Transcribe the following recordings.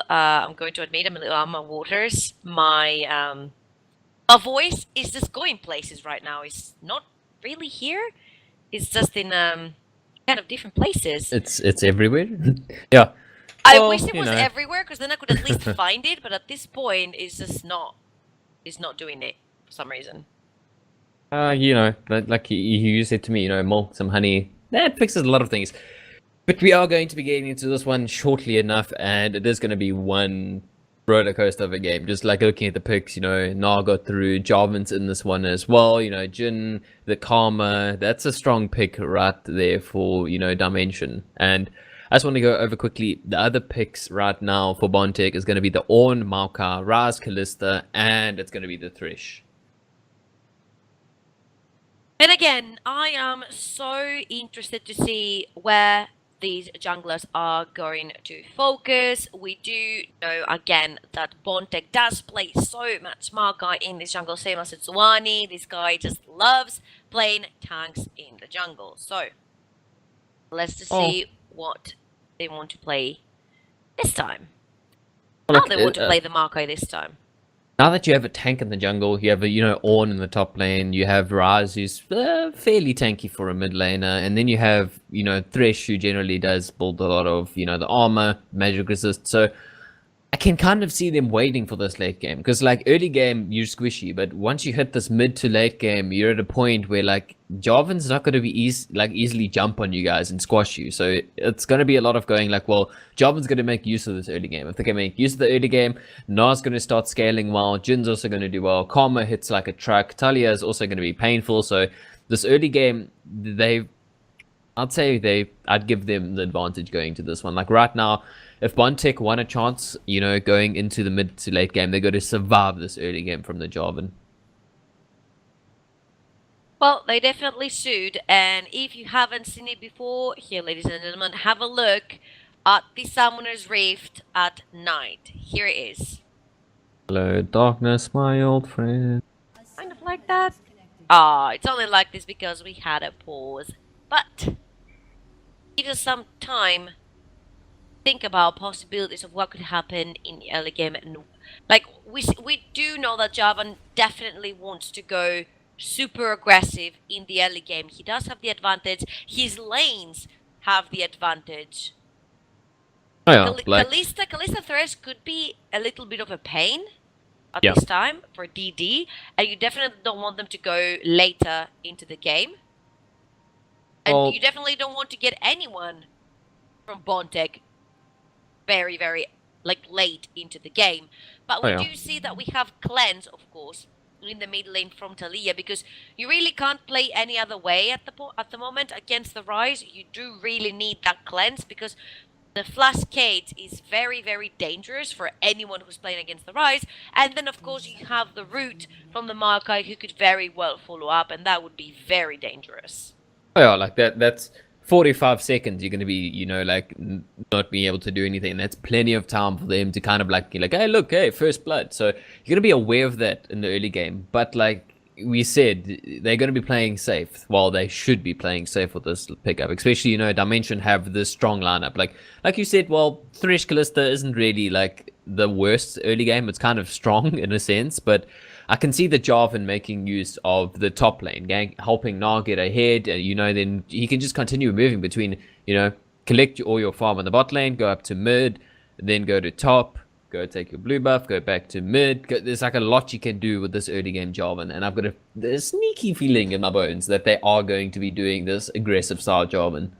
I'm going to admit, I'm a little on my waters. My voice is just going places right now. It's not really here. It's just in kind of different places. It's everywhere. Yeah. I Well, wish it was everywhere because then I could at least find it. But at this point, it's just not. It's not doing it for some reason. like you said to me, milk, some honey, that fixes a lot of things. But we are going to be getting into this one shortly enough, and it is going to be one roller coaster of a game. Just like looking at the picks, Na got through, Jarvan's in this one as well. Jin, the Karma, that's a strong pick right there for Dimension. And I just want to go over quickly the other picks right now for Bontech is going to be the Ornn, Maokai, Raz, Kalista, and it's going to be the Thresh. And again, I am so interested to see where these junglers are going to focus. We do know again that Bontech does play so much Maokai in this jungle, same as Tsuwani. This guy just loves playing tanks in the jungle. So let's just see what they want to play this time. How they want to play the Maokai this time. Now that you have a tank in the jungle, you have a Ornn in the top lane, you have Raz who's fairly tanky for a mid laner, and then you have Thresh who generally does build a lot of the armor, magic resist. So I can kind of see them waiting for this late game because like early game you're squishy, but once you hit this mid to late game, you're at a point where like Jarvan's not going to be easily jump on you guys and squash you. So it's going to be a lot of going like, well, Jarvan's going to make use of this early game. If they can make use of the early game, Na's going to start scaling well. Jin's also going to do well. Karma hits like a truck. Talia is also going to be painful. So this early game, I'd give them the advantage going to this one. Like right now, if Bontech won a chance, going into the mid to late game, they're going to survive this early game from the Jarvan. Well, they definitely should. And if you haven't seen it before, here, ladies and gentlemen, have a look at the Summoner's Rift at night. Here it is. Hello, darkness, my old friend. Kind of like that. Ah, it's only like this because we had a pause. But give us some time think about possibilities of what could happen in the early game. And like we do know that Jarvan definitely wants to go super aggressive in the early game. He does have the advantage. His lanes have the advantage. Oh yeah, Kalista Thresh could be a little bit of a pain at this time for DD, and you definitely don't want them to go later into the game. And you definitely don't want to get anyone from Bontech very, very late into the game. But we do see that we have cleanse, of course, in the mid lane from Talia, because you really can't play any other way at the moment against the Rise. You do really need that cleanse because the Flashcade is very, very dangerous for anyone who's playing against the Rise. And then, of course, you have the root from the Maokai who could very well follow up, and that would be very dangerous. Oh yeah, like that's 45 seconds you're going to be, not being able to do anything. That's plenty of time for them to kind of hey, look, hey, first blood. So you're going to be aware of that in the early game. But like we said, they're going to be playing safe. Well, they should be playing safe with this pickup. Especially, Dimension have this strong lineup. Like you said, well, Thresh Kalista isn't really like the worst early game. It's kind of strong in a sense, but I can see the Jarvan making use of the top lane, helping Na get ahead. Then he can just continue moving between, collect all your farm on the bot lane, go up to mid, then go to top, go take your blue buff, go back to mid. There's like a lot you can do with this early game Jarvan, and I've got a sneaky feeling in my bones that they are going to be doing this aggressive style Jarvan.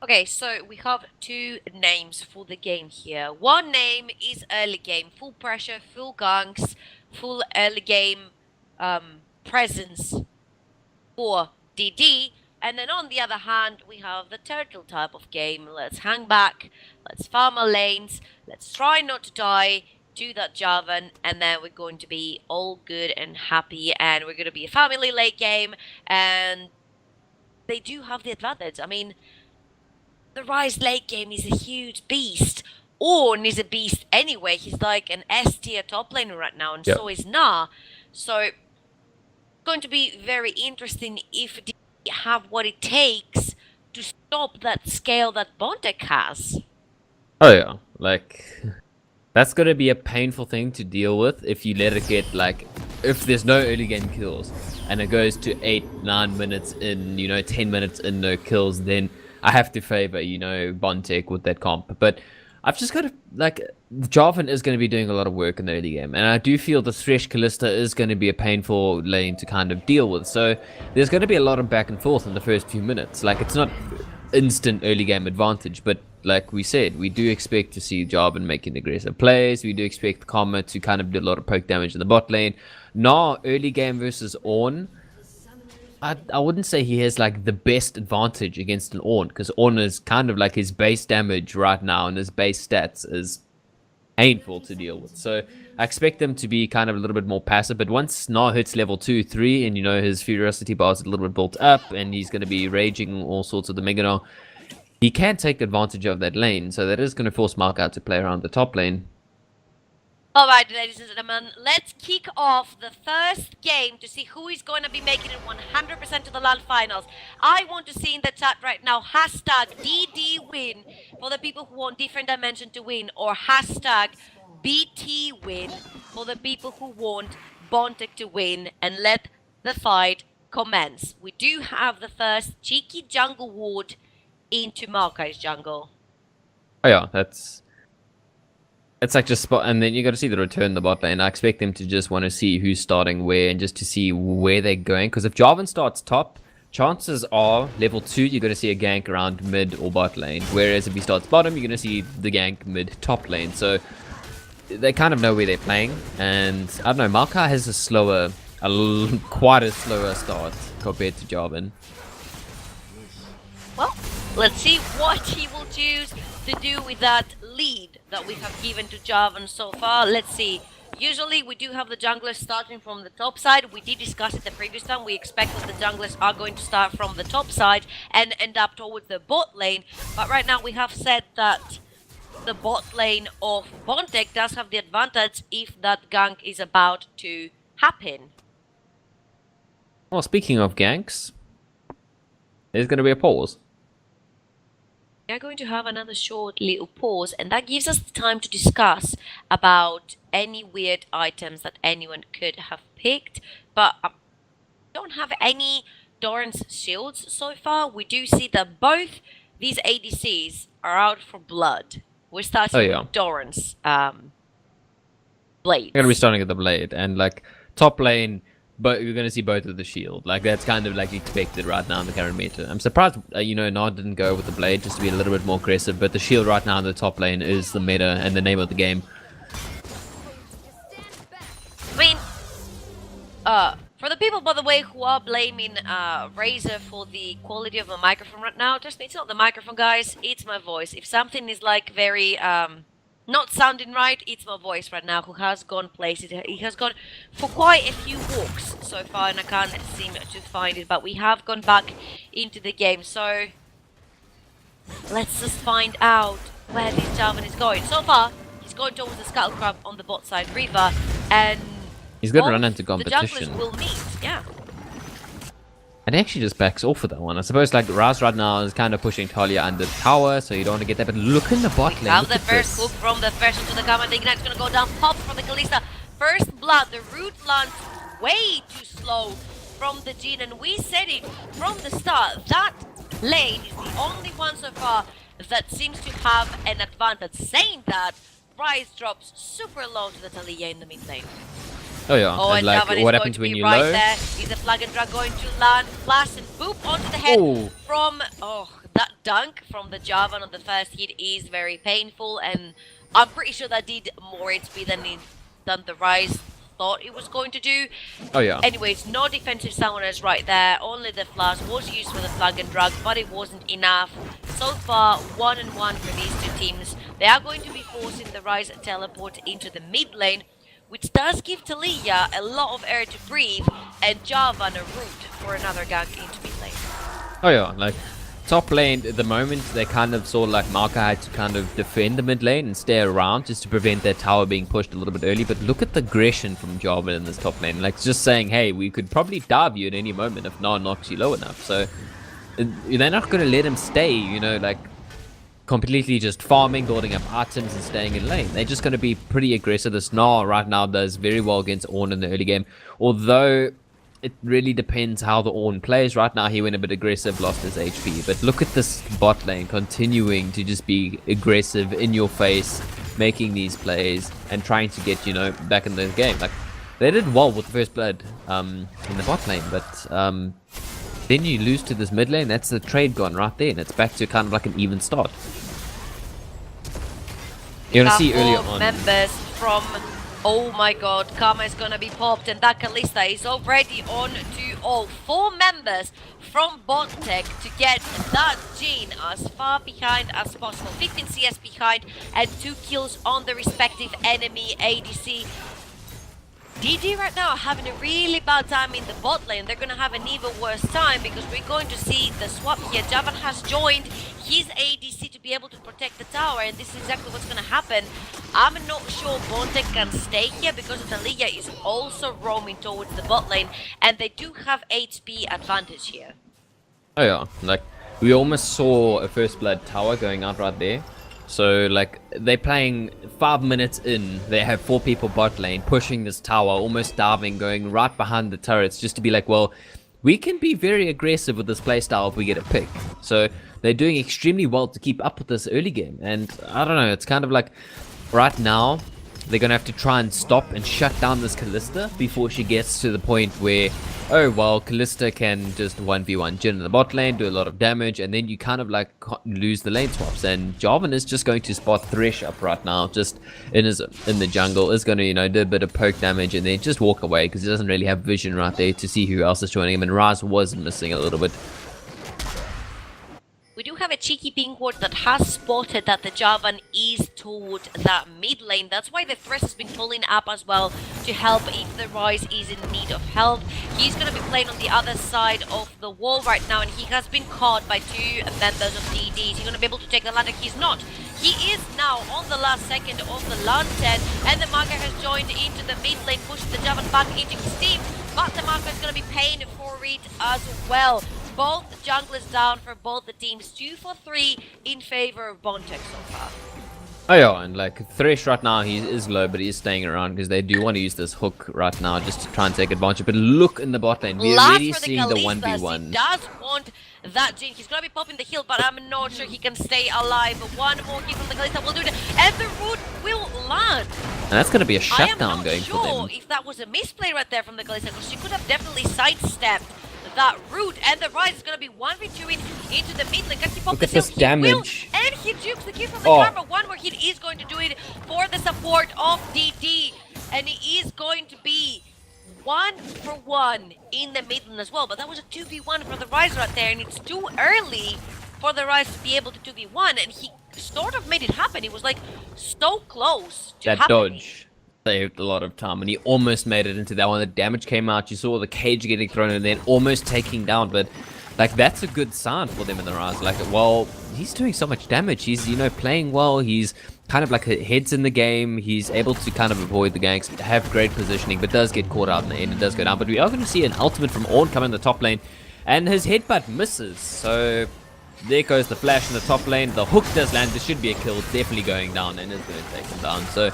Okay, so we have two names for the game here. One name is early game, full pressure, full ganks, full early game presence for DD. And then on the other hand, we have the turtle type of game. Let's hang back, let's farm our lanes, let's try not to die, do that Jarvan, and then we're going to be all good and happy, and we're going to be a family late game, and they do have the advantage. I mean, the Rise late game is a huge beast. Ornn is a beast anyway. He's like an S tier top laner right now, and so is Na. So it's going to be very interesting if they have what it takes to stop that scale that Bontech has. Oh yeah, like that's gonna be a painful thing to deal with if you let it get like if there's no early game kills and it goes to 8-9 minutes in, 10 minutes in no kills, then I have to favor, Bontech with that comp. But I've just got to like Jarvan is going to be doing a lot of work in the early game, and I do feel the Thresh Callista is going to be a painful lane to kind of deal with. So there's going to be a lot of back and forth in the first few minutes. Like it's not instant early game advantage, but like we said, we do expect to see Jarvan making aggressive plays. We do expect Karma to kind of do a lot of poke damage in the bot lane. Now, early game versus Ornn, I wouldn't say he has like the best advantage against an Ornn, because Ornn is kind of like his base damage right now, and his base stats is painful to deal with. So I expect him to be kind of a little bit more passive. But once Gnar hits level 2, 3, and his Furiosity bar is a little bit built up, and he's going to be raging all sorts of the Mega Gnar, he can take advantage of that lane. So that is going to force Mark to play around the top lane. Alright, ladies and gentlemen, let's kick off the first game to see who is going to be making it 100% to the LoL finals. I want to see in the chat right now, hashtag DDWin for the people who want Different Dimension to win, or hashtag BTWin for the people who want Bontech to win, and let the fight commence. We do have the first cheeky jungle ward into Maokai's jungle. Oh yeah, it's like just spot, and then you got to see the return the bot lane. I expect them to just want to see who's starting where and just to see where they're going. Because if Jarvan starts top, chances are level 2 you're going to see a gank around mid or bot lane. Whereas if he starts bottom, you're going to see the gank mid top lane. So they kind of know where they're playing. And I don't know, Maokai has quite a slower start compared to Jarvan. Well, let's see what he will choose to do with that lead that we have given to Jarvan so far. Let's see. Usually we do have the junglers starting from the top side. We did discuss it the previous time. We expect that the junglers are going to start from the top side and end up towards the bot lane. But right now we have said that the bot lane of Bontech does have the advantage if that gank is about to happen. Well, speaking of ganks, there's going to be a pause. We are going to have another short little pause, and that gives us the time to discuss about any weird items that anyone could have picked. But I don't have any Doran's shields so far. We do see that both these ADCs are out for blood. We're starting with Doran's blade. We're going to be starting at the blade, and like top lane, but you're going to see both of the shield. Like that's kind of like expected right now in the current meta. I'm surprised, Nod didn't go with the blade just to be a little bit more aggressive. But the shield right now in the top lane is the meta and the name of the game. I mean, for the people, by the way, who are blaming Razer for the quality of my microphone right now, just it's not the microphone, guys. It's my voice. If something is like very not sounding right, it's my voice right now, who has gone places. He has gone for quite a few walks so far, and I can't seem to find it, but we have gone back into the game, so let's just find out where this Jarvan is going. So far, he's going towards the Scuttle Crab on the bot side river, and he's going to run into competition. The junglers will meet, yeah. And he actually just backs off with that one. I suppose like Raz right now is kind of pushing Talia under the tower, so you don't want to get that. But look in the bot lane. Now the first hook from the Thresh into the Gamma. The Ignite's going to go down. Pop from the Kalista. First blood. The root lands way too slow from the Jhin. And we said it from the start. That lane is the only one so far that seems to have an advantage. Saying that, Ryze drops super low to the Talia in the mid lane. Oh yeah, oh, and like what happens when you low? There. Is the flag and drag going to land? Flash and boop onto the head from that dunk from the Jarvan on the first hit is very painful, and I'm pretty sure that did more HP than the Ryze thought it was going to do. Oh yeah. Anyways, no defensive summoners right there. Only the flash was used for the flag and drag, but it wasn't enough. So far, 1-1 for these two teams. They are going to be forcing the Ryze teleport into the mid lane, which does give Talia a lot of air to breathe, and Jarvan a route for another gank into mid lane. Oh yeah, like top lane at the moment they kind of saw like Maokai had to kind of defend the mid lane and stay around just to prevent their tower being pushed a little bit early. But look at the aggression from Jarvan in this top lane, like just saying, hey, we could probably dive you at any moment if no one knocks you low enough. So they're not going to let him stay, like completely just farming, building up items, and staying in lane. They're just going to be pretty aggressive. This Gnar right now does very well against Ornn in the early game, although it really depends how the Ornn plays. Right now, he went a bit aggressive, lost his HP. But look at this bot lane continuing to just be aggressive, in your face, making these plays, and trying to get, back in the game. Like, they did well with the first blood in the bot lane, but then you lose to this mid lane. That's the trade gone right there, and it's back to kind of like an even start. You're going to see earlier on. Members from... Oh my god, Karma is gonna be popped, and that Kalista is already on to all 4 members from Bontech to get that Jhin as far behind as possible. 15 CS behind and 2 kills on the respective enemy ADC. DD right now are having a really bad time in the bot lane. They're going to have an even worse time because we're going to see the swap here. Javan has joined his ADC to be able to protect the tower, and this is exactly what's going to happen. I'm not sure Bontech can stay here because Talia is also roaming towards the bot lane, and they do have HP advantage here. Oh yeah, like we almost saw a first blood tower going out right there. So, like, they're playing 5 minutes in, they have 4 people bot lane, pushing this tower, almost diving, going right behind the turrets, just to be like, well, we can be very aggressive with this playstyle if we get a pick. So, they're doing extremely well to keep up with this early game. And, I don't know, it's kind of like, right now, they're going to have to try and stop and shut down this Kalista before she gets to the point where, oh, well, Kalista can just 1v1 Jhin in the bot lane, do a lot of damage, and then you kind of like lose the lane swaps. And Jarvan is just going to spot Thresh up right now, just in the jungle, is going to, do a bit of poke damage and then just walk away because he doesn't really have vision right there to see who else is joining him. And Raz was missing a little bit. We do have a cheeky ping ward that has spotted that the Javan is toward that mid lane. That's why the Thresh has been pulling up as well to help if the Ryze is in need of help. He's going to be playing on the other side of the wall right now, and he has been caught by 2 members of DD. Is he going to be able to take the lantern? He's not. He is now on the last second of the lantern, and the Maka has joined into the mid lane, pushing the Javan back into his team, but the Maka is going to be paying for it as well. Both junglers down for both the teams. 2 for 3 in favor of Bontech so far. Oh yeah, and like Thresh right now, he is low, but he's staying around because they do want to use this hook right now just to try and take advantage. But look in the bot lane, we're already seeing the 1v1. He does want that Jhin. He's going to be popping the heal, but I'm not sure he can stay alive. One more hit from the Kalista will do it, and the root will land. And that's going to be a shutdown going for them. I'm not sure if that was a misplay right there from the Kalista, because she could have definitely sidestepped that route, and the Ryze is going to be 1v2ing into the mid lane. Can he pop Look at this damage. And he jukes the kill from the Karma. One more hit is going to do it for the support of DD, and he is going to be 1 for 1 in the mid lane as well. But that was a 2v1 for the Ryze right there, and it's too early for the Ryze to be able to 2v1, and he sort of made it happen. He was like so close to happening. Dodge saved a lot of time, and he almost made it into that one. The damage came out, you saw the cage getting thrown and then almost taking down, but like that's a good sign for them in the Ryze. Like, well, he's doing so much damage, he's playing well, he's kind of like heads in the game, he's able to kind of avoid the ganks, have great positioning, but does get caught out in the end, it does go down. But we are going to see an ultimate from Ornn come in the top lane, and his headbutt misses, so there goes the flash in the top lane. The hook does land, this should be a kill, definitely going down, and it's going to take him down. So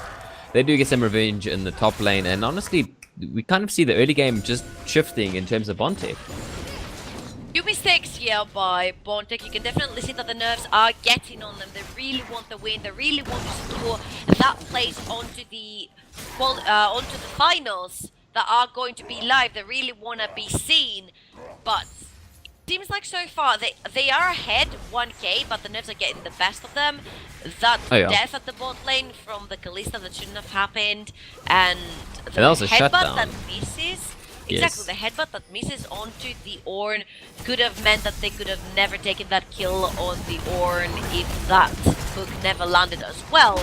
they do get some revenge in the top lane, and honestly, we kind of see the early game just shifting in terms of Bontech. Few mistakes here by Bontech. You can definitely see that the nerves are getting on them. They really want the win. They really want to secure that place onto the finals that are going to be live. They really want to be seen, but seems like so far they are ahead 1k, but the nerves are getting the best of them. That death at the bot lane from the Kalista that shouldn't have happened, and the headbutt that misses. Exactly, the headbutt that misses onto the Ornn could have meant that they could have never taken that kill on the Ornn if that hook never landed as well.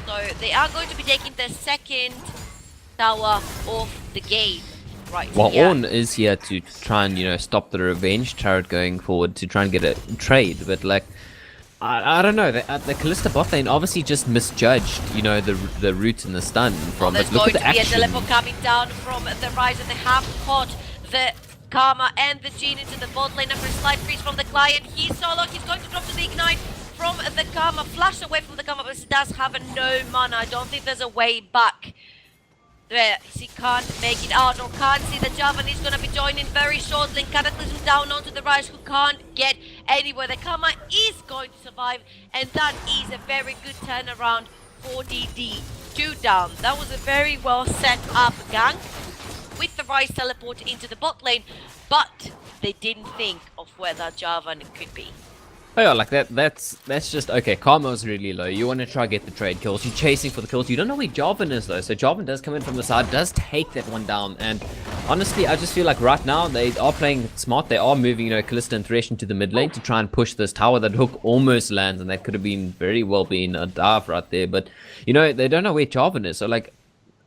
So they are going to be taking the second tower of the game. Right. Well, Ornn is here to try and, stop the revenge turret going forward to try and get a trade, but like, I don't know, the Kalista bot lane obviously just misjudged, the route and the stun from, but look at the action. There's going to be a teleport coming down from the Ryze, and they have caught the Karma and the Jhin into the bot lane after a slight freeze from the client. He's solo, he's going to drop to the ignite from the Karma, flash away from the Karma, but he does have a no mana. I don't think there's a way back. There, he can't make it out or can't see the Javan is going to be joining very shortly. Cataclysm down onto the Rise, who can't get anywhere. The Karma is going to survive, and that is a very good turnaround for DD. 2 down. That was a very well set up gank with the Rise teleport into the bot lane, but they didn't think of where that Javan could be. Oh yeah, like that's just okay. Karma's really low. You want to try get the trade kills. You're chasing for the kills. You don't know where Jarvan is though. So Jarvan does come in from the side, does take that one down. And honestly, I just feel like right now they are playing smart. They are moving, Kalista and Thresh into the mid lane to try and push this tower. That hook almost lands, and that could have been very well been a dive right there. But they don't know where Jarvan is. So like,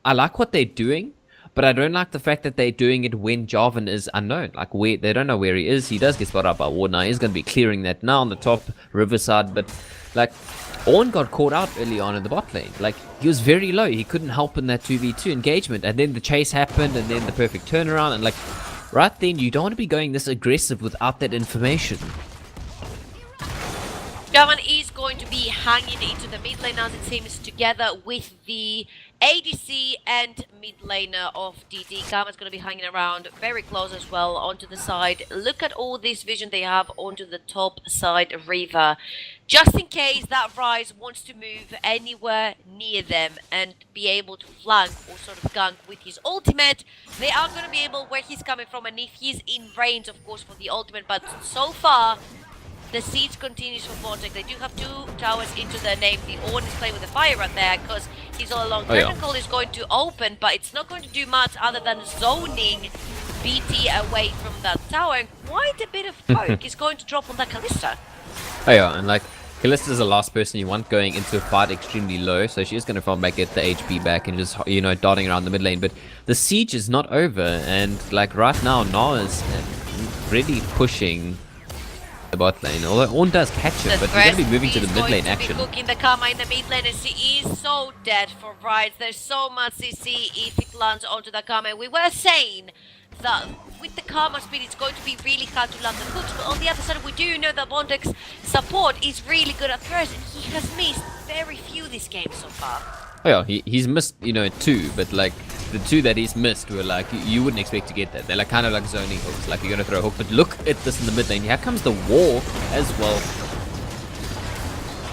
I like what they're doing. But I don't like the fact that they're doing it when Jarvan is unknown. Like, they don't know where he is. He does get spotted up by Ward now. He's going to be clearing that now on the top Riverside. But, like, Ornn got caught out early on in the bot lane. Like, he was very low. He couldn't help in that 2v2 engagement. And then the chase happened, and then the perfect turnaround. And, like, right then, you don't want to be going this aggressive without that information. Jarvan is going to be hanging into the mid lane as it seems, together with the ADC and mid laner of DD. Karma's going to be hanging around very close as well onto the side. Look at all this vision they have onto the top side of Riva. Just in case that Rise wants to move anywhere near them and be able to flank or sort of gank with his ultimate, they are going to be able where he's coming from, and if he's in range, of course, for the ultimate. But so far, the siege continues for Bontech. They do have 2 towers into their name. The Ornn is playing with the fire right there because he's all alone. Critical is going to open, but it's not going to do much other than zoning BT away from that tower. And quite a bit of poke is going to drop on that Kalista. Oh yeah, and like, Kalista is the last person you want going into a fight extremely low, so she's going to fall back, get the HP back, and just, darting around the mid lane. But the siege is not over, and like right now, Na is really pushing the bot lane. Although Ornn does catch him, but he's going to be moving to the mid lane action. Cooking the Karma in the mid lane, and she is so dead for Rise. There's so much CC if it lands onto the Karma. We were saying that with the Karma speed, it's going to be really hard to land the hooks. But on the other side, we do know that Bontech's support is really good at first, and he has missed very few this game so far. Oh yeah, he's missed, 2, but like the 2 that he's missed were like, you wouldn't expect to get that. They're like kind of like zoning hooks, like you're gonna throw a hook. But look at this in the mid lane. Here comes the wall as well.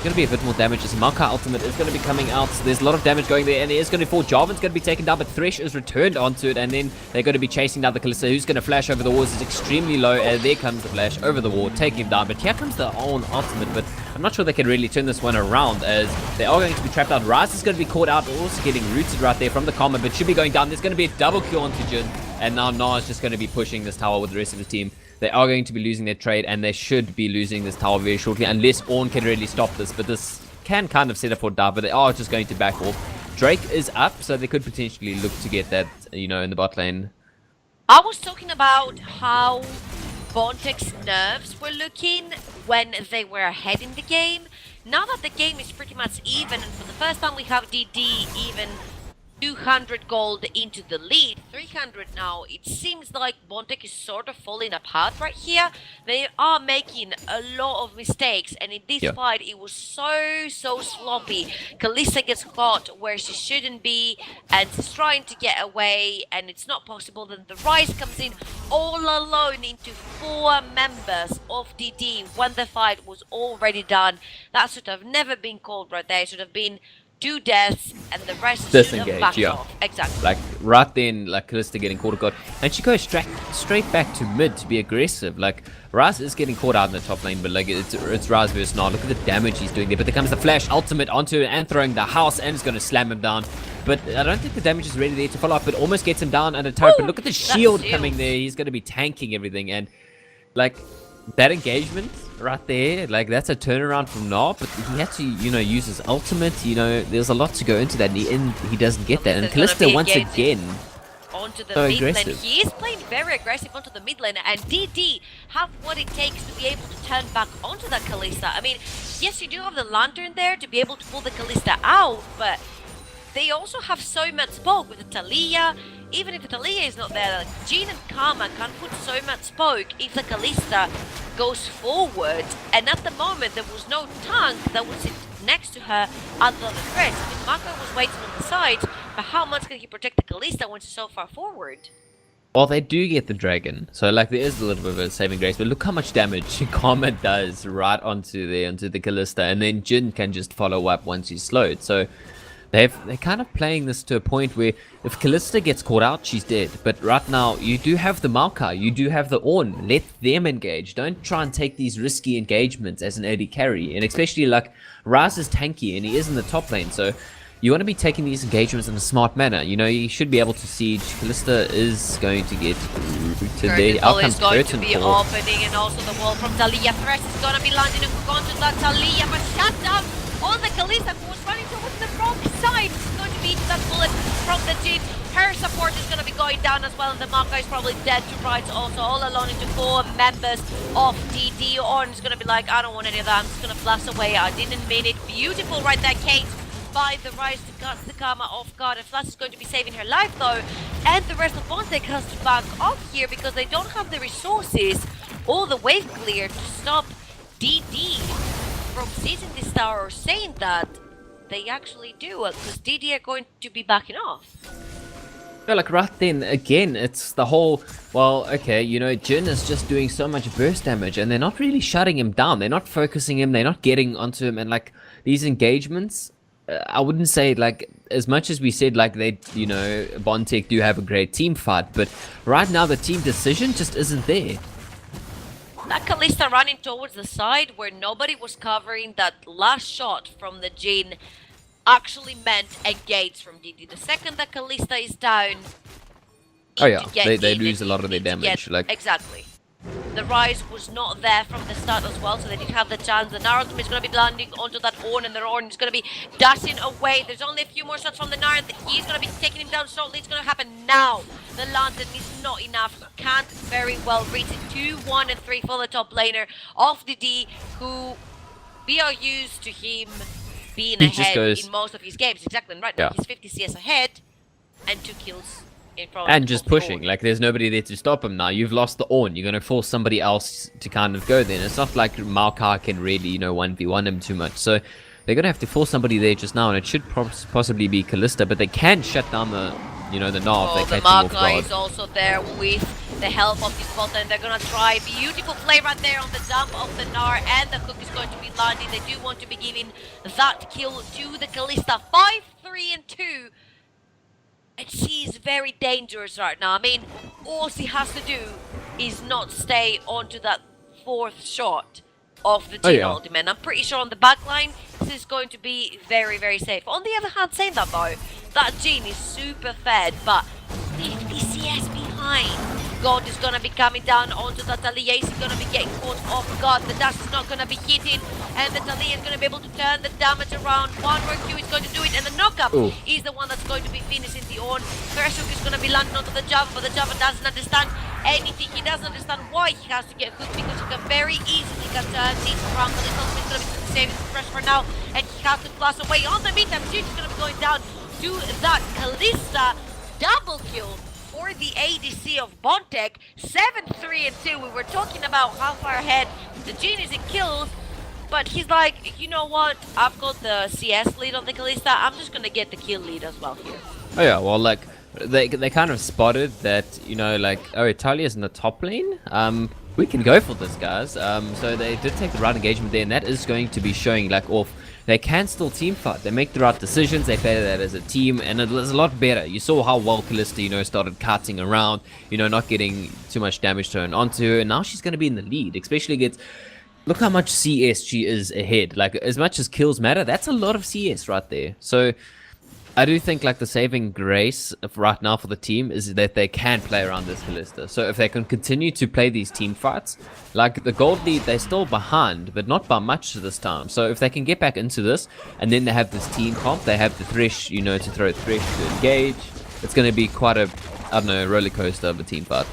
Going to be a bit more damage. This Maokai ultimate is going to be coming out. So there's a lot of damage going there, and it is going to fall. Jarvan's going to be taken down, but Thresh is returned onto it, and then they're going to be chasing down the Kalista, who's going to flash over the walls. It's extremely low, and there comes the flash over the wall, taking him down. But here comes the Ornn ultimate, but I'm not sure they can really turn this one around, as they are going to be trapped out. Rise is going to be caught out, also getting rooted right there from the Karma, but should be going down. There's going to be a double kill onto Jhin, and now Na is just going to be pushing this tower with the rest of the team. They are going to be losing their trade, and they should be losing this tower very shortly, unless Ornn can really stop this. But this can kind of set up for dive, but they are just going to back off. Drake is up, so they could potentially look to get that, in the bot lane. I was talking about how Bontech's nerves were looking when they were ahead in the game. Now that the game is pretty much even, and for the first time we have DD even 200 gold into the lead, 300 now, it seems like Bontech is sort of falling apart right here. They are making a lot of mistakes, and in this fight it was so sloppy. Kalista gets caught where she shouldn't be, and she's trying to get away, and it's not possible. Then the Rise comes in all alone into 4 members of DD when the fight was already done. That should have never been called right there. It should have been 2 deaths, and the rest should have backed off. Exactly. Like right then, like Kalista getting caught God, and she goes straight back to mid to be aggressive. Like Raz is getting caught out in the top lane, but like it's Raz versus Na. Look at the damage he's doing there. But there comes the flash ultimate onto it and throwing the house, and it's going to slam him down. But I don't think the damage is really there to follow up. It almost gets him down under turret. But look at the shield coming there. He's going to be tanking everything, and like that engagement right there, like that's a turnaround from Na, but he had to, use his ultimate. There's a lot to go into that, and he doesn't get that. And Kalista once again onto the mid lane. He is playing very aggressive onto the mid lane, and DD have what it takes to be able to turn back onto that Kalista. I mean, yes, you do have the lantern there to be able to pull the Kalista out, but they also have so much smoke with the Talia. Even if the Talia is not there, like Jhin and Karma can put so much smoke if the Kalista goes forward, and at the moment there was no tank that would sit next to her other than the Thresh. I mean, Mako was waiting on the side, but how much can he protect the Kalista when she's so far forward? Well, they do get the dragon, so like there is a little bit of a saving grace, but look how much damage Karma does right onto the Kalista, and then Jin can just follow up once he's slowed. So they're kind of playing this to a point where if Kalista gets caught out, she's dead. But right now, you do have the Maokai, you do have the Ornn. Let them engage. Don't try and take these risky engagements as an AD carry, and especially like Raz is tanky and he is in the top lane, so you want to be taking these engagements in a smart manner. You know, you should be able to siege. Kalista is going to get rooted there. Curtain is going to be opening, and also the wall from Taliyah. Thresh is going to be landing and going to that Taliyah, but shut down on the Kalista, who was running towards the wrong side. It's going to be that bullet from the Jin. Her support is going to be going down as well, and the Maka is probably dead to rights also, all alone into 4 members of DD. Ornn is going to be like, I don't want any of that, I'm just going to flash away. I didn't mean it. Beautiful right there, Kate. By the Rise to cut the Karma off guard. And Flash is going to be saving her life though, and the rest of Bontech has to back off here because they don't have the resources or the wave clear to stop DD from seizing this tower, or saying that they actually do, because DD are going to be backing off. Yeah, like right then, again, it's the whole, well, okay, you know, Jin is just doing so much burst damage and they're not really shutting him down. They're not focusing him, they're not getting onto him, and like these engagements, I wouldn't say, like, as much as we said, like, they, you know, Bontech do have a great team fight, but right now the team decision just isn't there. That Kalista running towards the side where nobody was covering, that last shot from the Jin actually meant a gates from DD. The second that Kalista is down, oh yeah, they lose a lot of their damage. Like exactly. The Rise was not there from the start as well, so they didn't have the chance. The Naruto is going to be landing onto that Ornn, and the Ornn is going to be dashing away. There's only a few more shots from the Naruto. He's going to be taking him down shortly. It's going to happen now. The lantern is not enough. He can't very well reach it. 2, 1, and 3 for the top laner of the D, who we are used to him being ahead in most of his games. Exactly, and right now he's 50 CS ahead and 2 kills. And just pushing, like there's nobody there to stop him now. You've lost the Ornn, you're going to force somebody else to kind of go there. And it's not like Maokai can really, you know, 1v1 him too much. So they're going to have to force somebody there just now, and it should possibly be Kalista, but they can shut down the, you know, the Gnar if they catch him off guard. The Maokai is also there with the help of his bot, and they're going to try. Beautiful play right there on the jump of the Gnar, and the Cook is going to be landing. They do want to be giving that kill to the Kalista. 5, 3, and 2. And she's very dangerous right now. I mean, all she has to do is not stay onto that 4th shot of the Jin ultimate. I'm pretty sure on the backline, this is going to be very, very safe. On the other hand, saying that though, that Jin is super fed, but 50 CS behind. God is going to be coming down onto the Taliyah. He's going to be getting caught off guard. The dash is not going to be hitting, and the Taliyah is going to be able to turn the damage around. One more Q is going to do it, and the knockup is the one that's going to be finishing the Ornn. Thresh is going to be landing onto the Java, but the Java doesn't understand anything. He doesn't understand why he has to get hooked, because he can very easily turn things around. But it's going to be saving Thresh for now, and he has to flash away. On the meantime, Jin is going to be going down to that Kalista. Double kill for the ADC of Bontech. 7, 3, and 2. We were talking about how far ahead the Jin is in kills, but he's like, you know what? I've got the CS lead on the Kalista. I'm just gonna get the kill lead as well here. Oh yeah, well, like they kind of spotted that, you know, like, oh, Italia's in the top lane. We can go for this, guys. So they did take the right engagement there, and that is going to be showing like off. They can still team fight. They make the right decisions. They play that as a team, and it was a lot better. You saw how well Kalista, you know, started cutting around, you know, not getting too much damage thrown onto her, and now she's going to be in the lead, especially against. Look how much CS she is ahead. Like, as much as kills matter, that's a lot of CS right there. So I do think like the saving grace of right now for the team is that they can play around this Kalista. So if they can continue to play these team fights, like the gold lead, they're still behind, but not by much this time. So if they can get back into this, and then they have this team comp, they have the Thresh, you know, to throw Thresh to engage. It's going to be quite a, I don't know, roller coaster of a team fight.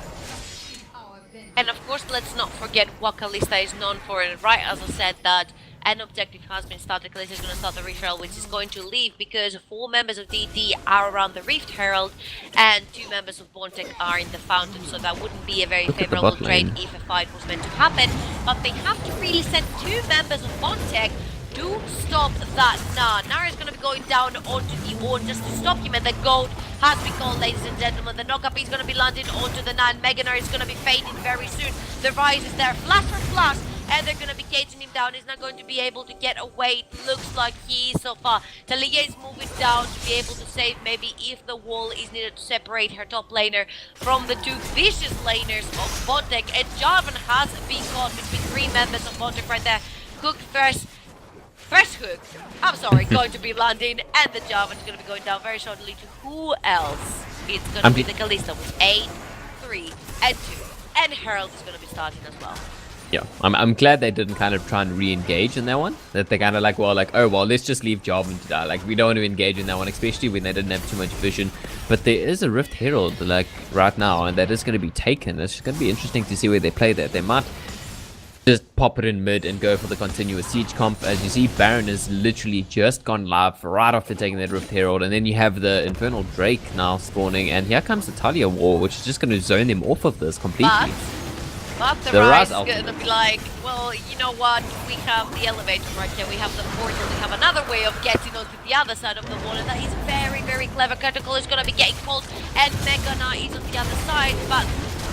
And of course, let's not forget what Kalista is known for, and right as I said that An objective has been started. Kalista is going to start the Rift Herald, which is going to leave because 4 members of DD are around the Rift Herald and 2 members of Bontech are in the Fountain, so that wouldn't be a very Look at the favorable bot trade lane. if a fight was meant to happen. But they have to really send 2 members of Bontech to stop that Nah. Nara is going to be going down onto the Orn just to stop him, and the gold has been called, ladies and gentlemen. The knockup is going to be landing onto the Nan. Meganar is going to be fading very soon. The Rise is there, flash for flash, and they're going to be caging him down. He's not going to be able to get away. It looks like he is so far. Talia is moving down to be able to save maybe if the wall is needed to separate her top laner from the 2 vicious laners of Bontech. And Jarvan has been caught between 3 members of Bontech right there. Cook first. Fresh hook, I'm sorry, going to be landing, and the Jarvan is going to be going down very shortly to who else? It's going to be the Kalista with 8, 3, and 2. And Herald is going to be starting as well. Yeah, I'm glad they didn't kind of try and re-engage in that one. That they kind of like, oh, well, let's just leave Jarvan to die. Like, we don't want to engage in that one, especially when they didn't have too much vision. But there is a Rift Herald, like, right now, and that is going to be taken. It's going to be interesting to see where they play that. They might just pop it in mid and go for the continuous siege comp. As you see, Baron has literally just gone live right after taking that Rift Herald, and then you have the Infernal Drake now spawning, and here comes the Talia War, which is just going to zone them off of this completely. But the Rise is going to be like, well, you know what, we have the elevator right here, we have the portal, we have another way of getting onto the other side of the wall, and that is very, very clever. Critical is going to be getting pulled, and Megana is on the other side, but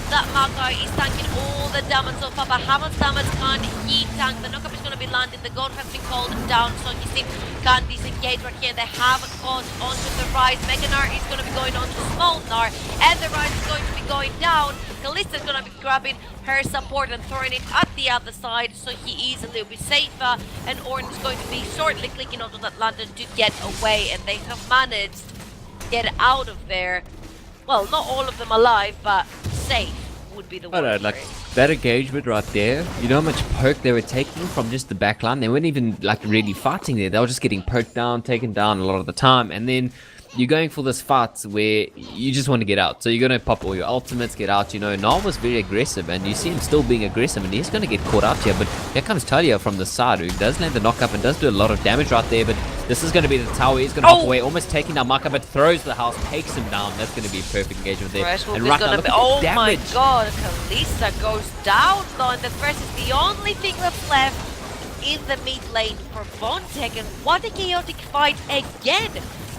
that Makai is tanking all the damage so far, but how much damage can he tank? The knockup is going to be landing, the gold has been called down, so his team can disengage right here. They have caught onto the Rise. Meganar is going to be going on to Smolnar, and the Rise is going to be going down. Kalista is going to be grabbing her support and throwing it at the other side, so he is a little bit safer, and Ornn is going to be shortly clicking onto that lantern to get away, and they have managed to get out of there. Well, not all of them alive, but safe would be the word. Alright, like that engagement right there, you know how much poke they were taking from just the back line? They weren't even like really fighting there. They were just getting poked down, taken down a lot of the time, and then you're going for this fight where you just want to get out. So you're going to pop all your ultimates, get out. You know, Nam was very aggressive, and you see him still being aggressive, and he's going to get caught out here. But here comes Talia from the side, who does land the knockup and does do a lot of damage right there. But this is going to be the tower. He's going to hop away, almost taking down Maka, but throws the house, takes him down. That's going to be a perfect engagement there. And right now, look at the damage. My god, Kalista goes down though, and the first is the only thing that's left in the mid lane for Bontech, and what a chaotic fight again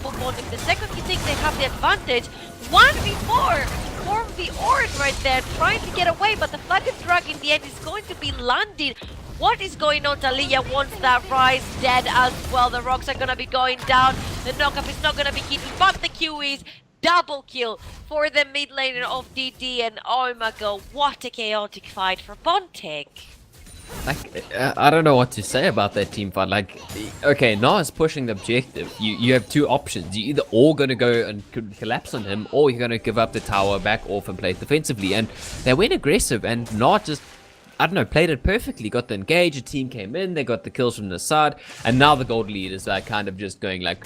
for Bontech. The second you think they have the advantage, 1v4 form the Ornn right there, trying to get away, but the Flag and Drag in the end is going to be landing. What is going on? Talia wants that Rise dead as well. The rocks are going to be going down. The knockup is not going to be hitting, but the Q is double kill for the mid laner of DD, and oh my god, what a chaotic fight for Bontech. Like, I don't know what to say about that team fight. Like, okay, Na is pushing the objective. You have 2 options. You're either all going to go and collapse on him, or you're going to give up the tower, back off, and play it defensively. And they went aggressive, and Na just, I don't know, played it perfectly. Got the engage, a team came in, they got the kills from the side, and now the gold lead is like kind of just going like,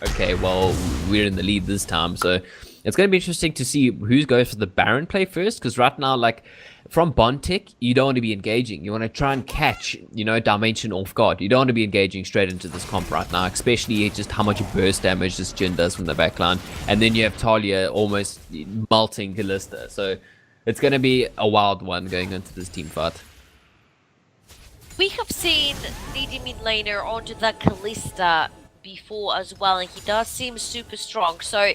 okay, well, we're in the lead this time. So it's going to be interesting to see who goes for the Baron play first, because right now, like, from Bontech, you don't want to be engaging. You want to try and catch, you know, Dimension off guard. You don't want to be engaging straight into this comp right now, especially just how much burst damage this Jhin does from the backline. And then you have Talia almost melting Kalista. So it's going to be a wild one going into this team fight. We have seen DD mid laner onto the Kalista before as well, and he does seem super strong. So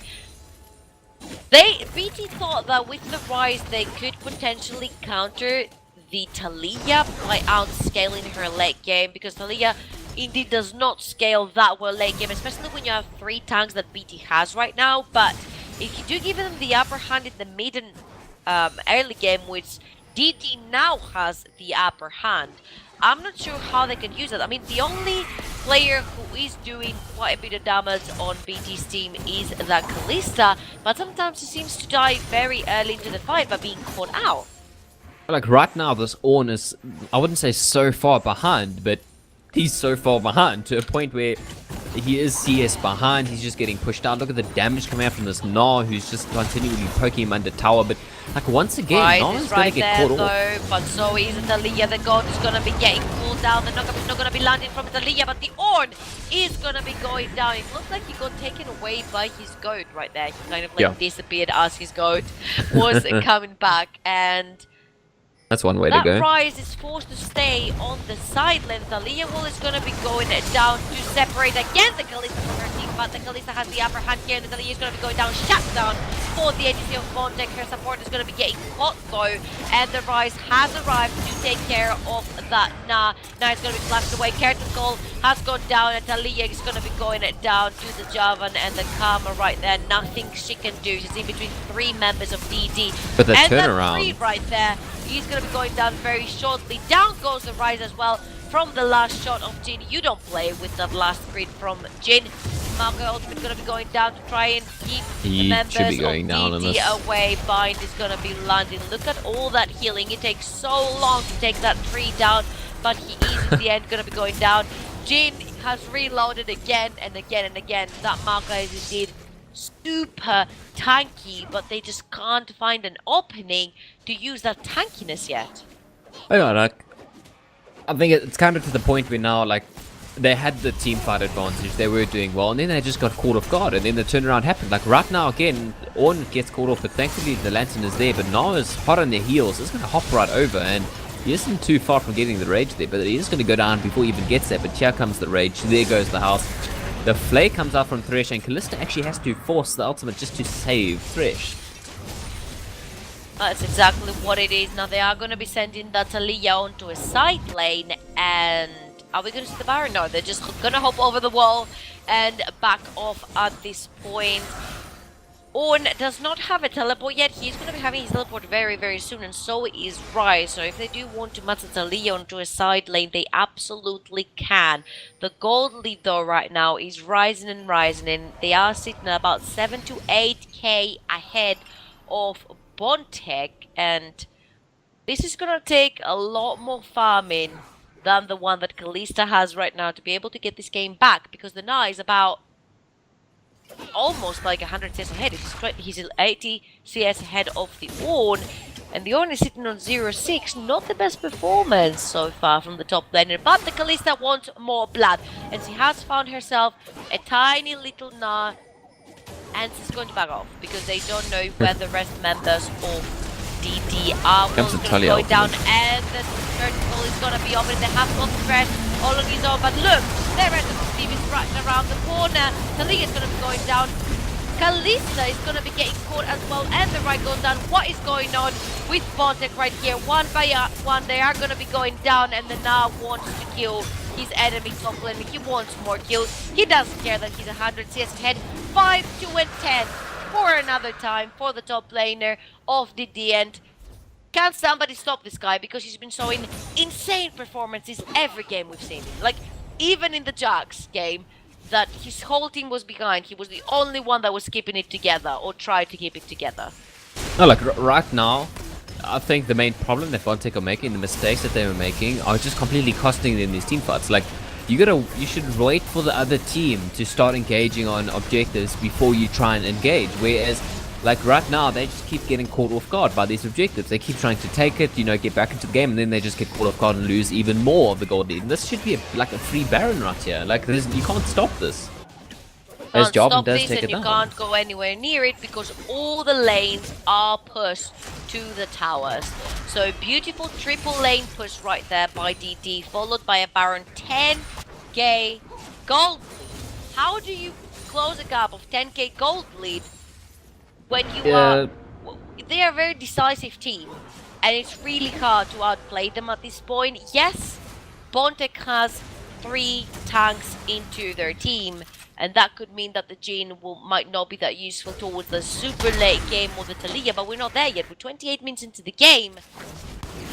BT thought that with the Rise they could potentially counter the Talia by outscaling her late game, because Talia indeed does not scale that well late game, especially when you have 3 tanks that BT has right now. But if you do give them the upper hand in the mid and early game, which DD now has the upper hand, I'm not sure how they can use it. I mean, the only player who is doing quite a bit of damage on BT's team is that Kalista, but sometimes he seems to die very early into the fight by being caught out. Like right now, this Ornn is, I wouldn't say so far behind, but he's so far behind to a point where he is CS behind. He's just getting pushed out. Look at the damage coming out from this Gnar, who's just continually poking him under tower. But like once again, Ryze Gnar's is gonna right get there caught off. though, but so is Italia. The god is gonna be getting pulled down. They're not gonna be landing from Italia, but the Ornn is gonna be going down. It looks like he got taken away by his goat right there. He kind of like disappeared as his goat was coming back, and That's one way to that go. Ryze is forced to stay on the side lane. Thalia Wall is going to be going down to separate against the Kalista from her team, but the Kalista has the upper hand here, and Thalia is going to be going down, shut down for the ADC of Bontech. Her support is going to be getting caught though, and the Ryze has arrived to take care of that. Now it's going to be flashed away. Curtain Call has gone down, and Thalia is going to be going down to the Javan and the Karma right there. Nothing she can do. She's in between three members of DD. But the and turnaround. the 3 right there. He's going to be going down very shortly. Down goes the Ryze as well from the last shot of Jin. You don't play with that last crit from Jin. Marco ultimate going to be going down to try and keep the members of DD away. Bind is going to be landing. Look at all that healing. It takes so long to take that tree down, but he is in the end going to be going down. Jin has reloaded again and again and again. That Marco is indeed super tanky, but they just can't find an opening to use that tankiness yet. I know, like, I think it's kind of to the point where now, like, they had the team fight advantage, they were doing well, and then they just got caught off guard, and then the turnaround happened. Like, right now, again, Ornn gets caught off, but thankfully the Lantern is there, but now is hot on their heels. It's going to hop right over, and he isn't too far from getting the rage there, but he is going to go down before he even gets there. But here comes the rage, there goes the house. The Flay comes out from Thresh, and Kalista actually has to force the ultimate just to save Thresh. That's exactly what it is. Now they are going to be sending that Thalia onto a side lane, and are we going to see the Baron? No, they're just going to hop over the wall and back off at this point. Ornn does not have a teleport yet. He's going to be having his teleport very, very soon, and so is Ryze. So if they do want to match Thalia onto a side lane, they absolutely can. The gold lead, though, right now is rising and rising, and they are sitting at about 7 to 8k ahead of Bontech, and this is going to take a lot more farming than the one that Kalista has right now to be able to get this game back, because the Gnar is about almost like 100 CS ahead. He's 80 CS ahead of the Ornn, and the Ornn is sitting on 0-6. Not the best performance so far from the top laner, but the Kalista wants more blood, and she has found herself a tiny little Gnar, and she's going to back off because they don't know where the rest members of DD are. Will's going to go down, and the vertical is going to be open. They have got Thresh all on his own, but look, the rest of the team is right around the corner. Thalia is going to be going down. Kalista is going to be getting caught as well, and the right goes down. What is going on with Bontech right here? One by one, they are going to be going down, and the Gnar wants to kill his enemy top lane. He wants more kills. He doesn't care that he's 100 CS ahead. 5, 2, and 10 for another time for the top laner of the end. Can somebody stop this guy? Because he's been showing insane performances every game we've seen him. Like, even in the Jax game, that his whole team was behind. He was the only one that was keeping it together, or tried to keep it together. No, like, right now, I think the main problem that Bontech are making, the mistakes that they were making, are just completely costing them these team fights. Like, you should wait for the other team to start engaging on objectives before you try and engage. Whereas, like, right now, they just keep getting caught off guard by these objectives. They keep trying to take it, you know, get back into the game, and then they just get caught off guard and lose even more of the gold lead. And this should be like a free Baron right here. Like, you can't stop this. Can't stop this, and you can't go anywhere near it because all the lanes are pushed to the towers. So beautiful triple lane push right there by DD, followed by a Baron 10k gold lead. How do you close a gap of 10k gold lead when you are... They are a very decisive team, and it's really hard to outplay them at this point. Yes, Bontech has 3 tanks into their team, and that could mean that the Jhin might not be that useful towards the super late game or the Thalia, but we're not there yet. We're 28 minutes into the game.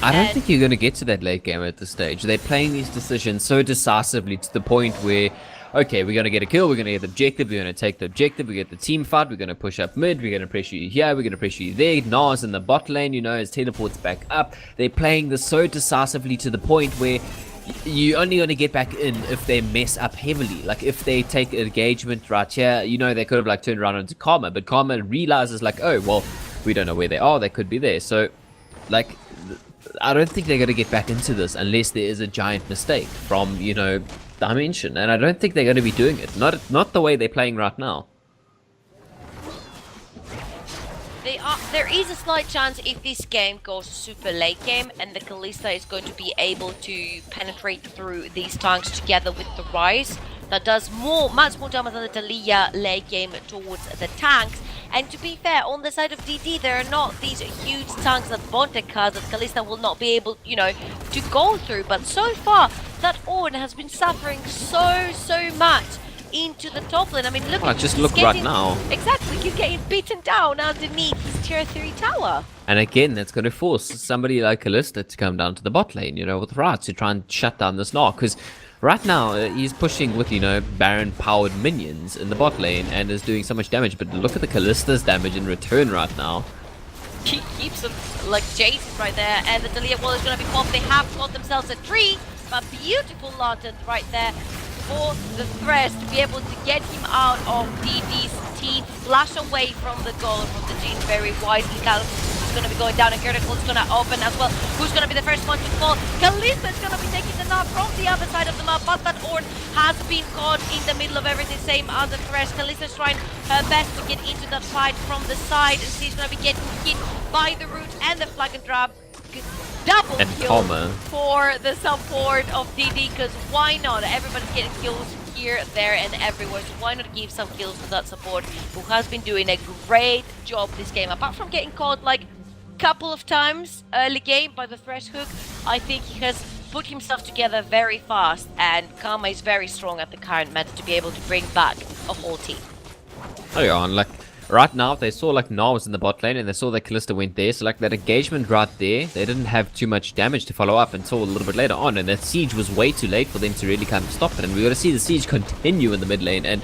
I don't think you're going to get to that late game at this stage. They're playing these decisions so decisively to the point where, okay, we're going to get a kill, we're going to get the objective, we're going to take the objective, we get the team fight, we're going to push up mid, we're going to pressure you here, we're going to pressure you there. Gnar's in the bot lane, you know, his teleport's back up. They're playing this so decisively to the point where you only going to get back in if they mess up heavily. Like if they take engagement right here, you know, they could have like turned around into Karma, but Karma realizes like, oh well, we don't know where they are. They could be there. So, like, I don't think they're going to get back into this unless there is a giant mistake from, you know, Dimension, and I don't think they're going to be doing it. Not the way they're playing right now. There is a slight chance if this game goes super late game and the Kalista is going to be able to penetrate through these tanks together with the Rise. That does much more damage than the Talia late game towards the tanks. And to be fair, on the side of DD, there are not these huge tanks that Bontech has that Kalista will not be able, you know, to go through. But so far, that Ornn has been suffering so much into the top lane. I mean, look. Just look right now. Exactly, he's getting beaten down underneath his tier 3 tower. And again, that's going to force somebody like Kalista to come down to the bot lane, you know, with Rats to try and shut down this Narc. Because right now, he's pushing with, you know, Baron-powered minions in the bot lane and is doing so much damage. But look at the Kalista's damage in return right now. He keeps them, like, Jason right there. And the Talia wall is going to be popped. They have got themselves a tree. A beautiful lantern right there for the Thresh to be able to get him out of DD's teeth, flash away from the goal from the Jean very wisely. Is going to be going down and Critical is going to open as well. Who's going to be the first one to fall? Kalista is going to be taking the knock from the other side of the map, but that Ornn has been caught in the middle of everything, same as the Thresh. Kalista is trying her best to get into that fight from the side, and she's going to be getting hit by the root and the flag and drop. Double and kill for the support of DD, because why not? Everybody's getting kills here, there and everywhere, so why not give some kills to that support who has been doing a great job this game. Apart from getting caught like couple of times early game by the Thresh hook, I think he has put himself together very fast, and Karma is very strong at the current meta to be able to bring back a whole team. Oh yeah, and like right now, they saw like Na was in the bot lane and they saw that Kalista went there. So like that engagement right there, they didn't have too much damage to follow up until a little bit later on. And that siege was way too late for them to really kind of stop it. And we're going to see the siege continue in the mid lane. And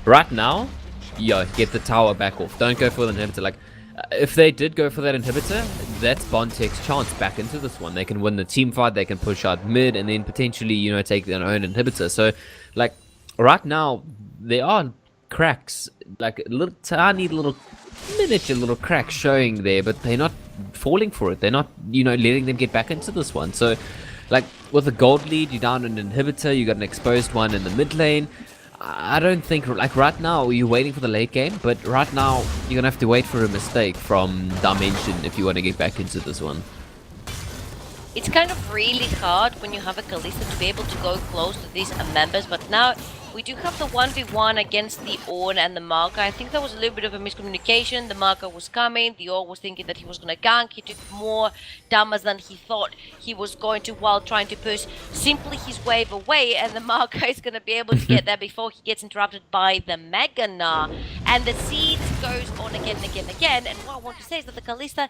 right now, yeah, get the tower back off. Don't go for the inhibitor. Like, if they did go for that inhibitor, that's Bontech's chance back into this one. They can win the team fight, they can push out mid, and then potentially, you know, take their own inhibitor. So, like, right now, there are cracks, like little tiny little miniature little cracks showing there, but they're not falling for it. They're not, you know, letting them get back into this one. So like with a gold lead, you're down an inhibitor, you got an exposed one in the mid lane. I don't think, like right now you're waiting for the late game, but right now you're gonna have to wait for a mistake from Dimension if you want to get back into this one. It's kind of really hard when you have a Kalista to be able to go close to these members, but now we do have the 1v1 against the Ornn and the Marker. I think there was a little bit of a miscommunication. The Marker was coming, the Ornn was thinking that he was going to gank. He took more damage than he thought he was going to while trying to push simply his wave away, and the Marker is going to be able to get there before he gets interrupted by the Mega Na. And the siege goes on again and again and again, and what I want to say is that the Kalista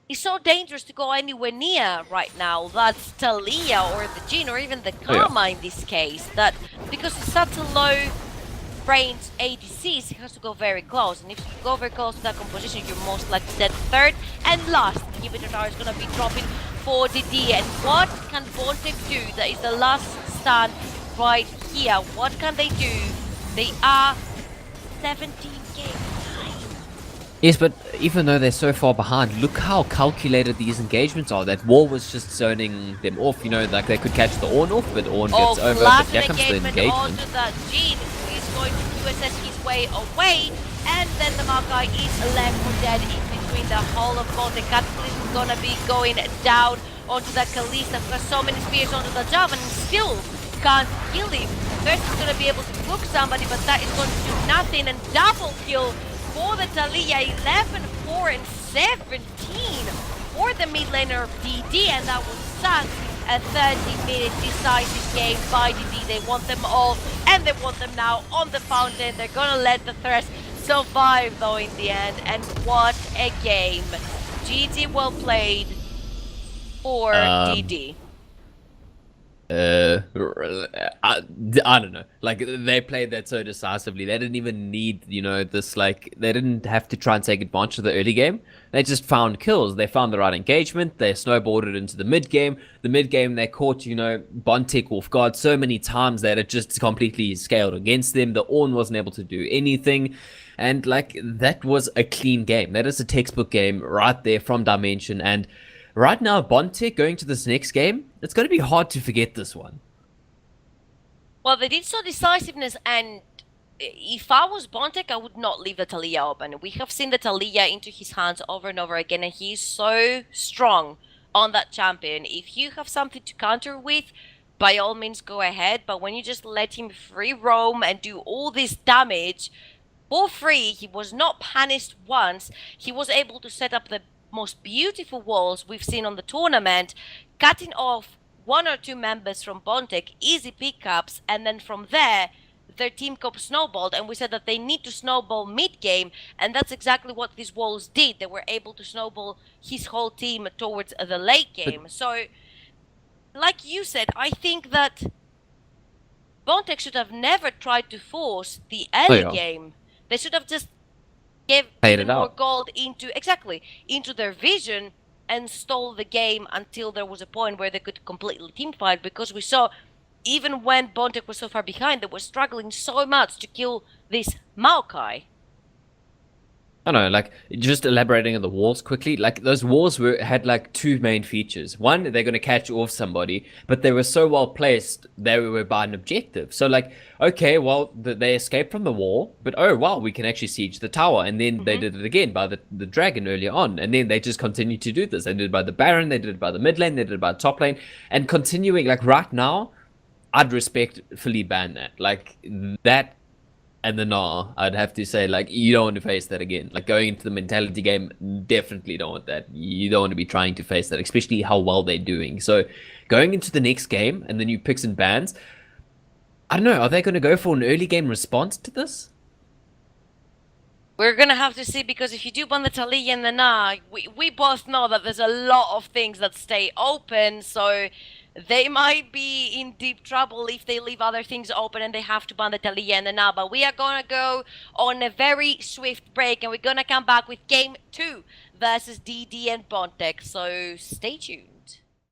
is so dangerous to go anywhere near right now. That's Talia or the Jhin or even the Karma in this case. That because it's such a low range ADCs, he has to go very close. And if you go very close to that composition, you're most likely dead. Third and last, the inhibitor tower is going to be dropping for DD. And what can Bontech do? That is the last stand right here. What can they do? They are 17 games. Yes, but even though they're so far behind, look how calculated these engagements are. That wall was just zoning them off, you know, like they could catch the Ornn off, but Ornn gets over, but here comes the engagement. Onto the Jhin, who is going to QSS his way away, and then the Makai is left for dead in between the whole of Bontech. Cataclysm is gonna be going down onto the Kalista, who has so many spears onto the job and still can't kill him. First he's gonna be able to hook somebody, but that is going to do nothing, and double kill for the Talia. 11, 4, and 17 for the mid laner of DD, and that was such a 30-minute decisive game by DD. They want them all, and they want them now on the fountain. They're gonna let the Thresh survive though in the end, and what a game. GG well played for DD. I, I don't know. Like they played that so decisively. They didn't even need, this like they didn't have to try and take advantage of the early game. They just found kills. They found the right engagement. They snowballed it into the mid game. The mid game they caught, Bontech off guard so many times that it just completely scaled against them. The Ornn wasn't able to do anything. And like that was a clean game. That is a textbook game right there from Dimension. And right now, Bontech going to this next game, it's going to be hard to forget this one. Well, they did show decisiveness, and if I was Bontech, I would not leave the Talia open. We have seen the Talia into his hands over and over again, and he's so strong on that champion. If you have something to counter with, by all means go ahead, but when you just let him free roam and do all this damage for free, he was not punished once. He was able to set up the most beautiful walls we've seen on the tournament, cutting off one or two members from Bontech, easy pickups, and then from there, their team comp snowballed, and we said that they need to snowball mid-game, and that's exactly what these walls did. They were able to snowball his whole team towards the late game. So, like you said, I think that Bontech should have never tried to force the Oh early yeah, game. They should have just gave played even it more out. gold into their vision and stole the game until there was a point where they could completely team fight, because we saw even when Bontech was so far behind, they were struggling so much to kill this Maokai. I don't know, like just elaborating on the walls quickly. Like those walls had like two main features. One, they're going to catch off somebody, but they were so well placed they were by an objective. So like, okay, well they escaped from the wall, but oh wow, we can actually siege the tower, and then they did it again by the dragon earlier on, and then they just continued to do this. They did it by the Baron, they did it by the mid lane, they did it by the top lane, and continuing like right now. I'd respectfully ban that. Like that and the nah, I'd have to say, like, you don't want to face that again. Like, going into the mentality game, definitely don't want that. You don't want to be trying to face that, especially how well they're doing. So, going into the next game and the new picks and bans, I don't know, are they going to go for an early game response to this? We're gonna have to see, because if you do ban the Talia and the Na, we both know that there's a lot of things that stay open, so they might be in deep trouble if they leave other things open and they have to ban the Talia and the Na. But we are gonna go on a very swift break, and we're gonna come back with game 2 versus DD and Bontech, so stay tuned.